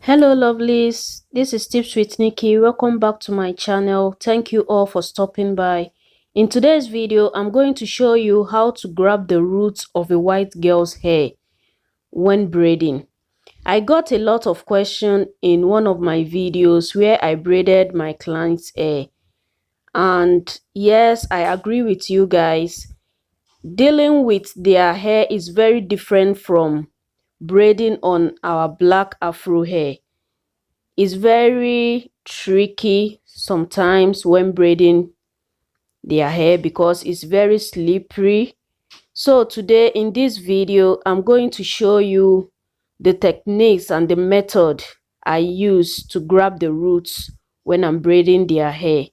Hello lovelies, this is Tips with Nikki. Welcome back to my channel. Thank you all for stopping by. In today's video, I'm going to show you how to grab the roots of a white girl's hair when braiding. I got a lot of questions in one of my videos where I braided my client's hair. And yes, I agree with you guys. Dealing with their hair is very different from braiding on our black afro hair. It's very tricky sometimes when braiding their hair because it's very slippery. So today in this video, I'm going to show you the techniques and the method I use to grab the roots when I'm braiding their hair.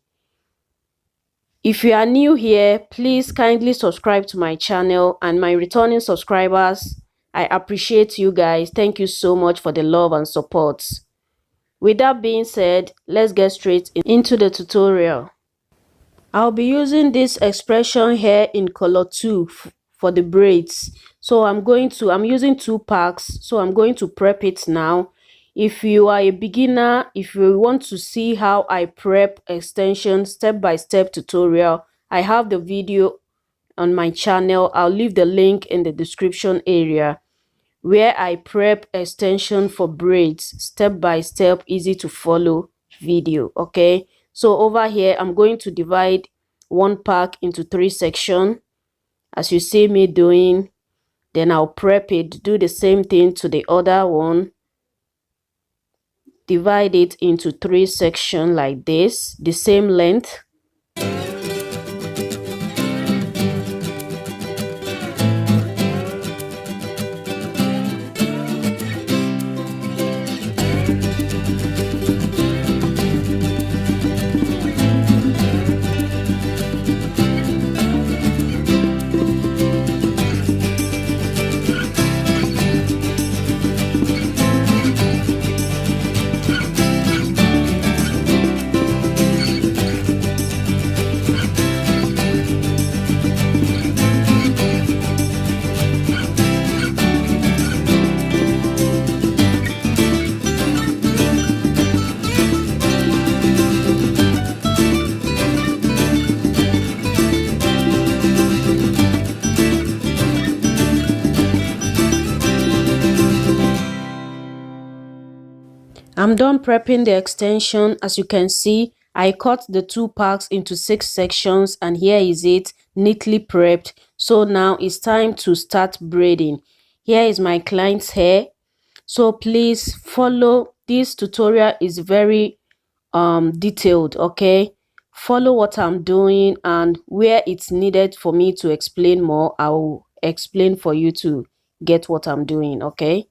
If you are new here, please kindly subscribe to my channel, and my returning subscribers, I appreciate you guys. Thank you so much for the love and support. With that being said, let's get straight into the tutorial. I'll be using this expression here in color 2 for the braids. So I'm using 2 packs, so I'm going to prep it now. If you are a beginner, if you want to see how I prep extensions step-by-step tutorial, I have the video on my channel. I'll leave the link in the description area, where I prep extension for braids, step by step, easy to follow video. Okay, so over here I'm going to divide one pack into 3 sections as you see me doing. Then I'll prep it, do the same thing to the other one, divide it into 3 sections like this, the same length. I'm done prepping the extension. As you can see, I cut the 2 packs into 6 sections, and here is it, neatly prepped. So now it's time to start braiding. Here is my client's hair. So please follow. This tutorial is very detailed. Okay, follow what I'm doing, and where it's needed for me to explain more, I will explain for you to get what I'm doing. Okay.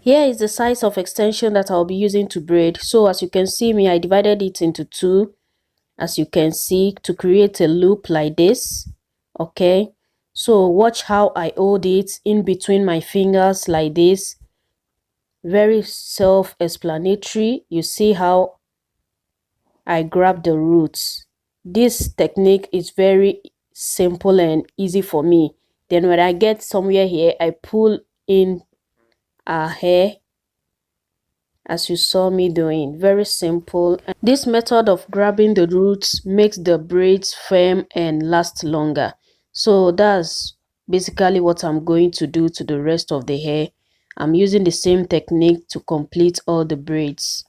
Here is the size of extension that I'll be using to braid. So as you can see me, I divided it into 2, as you can see, to create a loop like this. Okay, so watch how I hold it in between my fingers like this. Very self-explanatory. You see how I grab the roots. This technique is very simple and easy for me. Then when I get somewhere here, I pull in our hair as you saw me doing. Very simple. This method of grabbing the roots makes the braids firm and last longer. So that's basically what I'm going to do to the rest of the hair. I'm using the same technique to complete all the braids.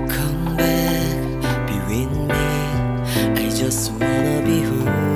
Come back, be with me. I just wanna be who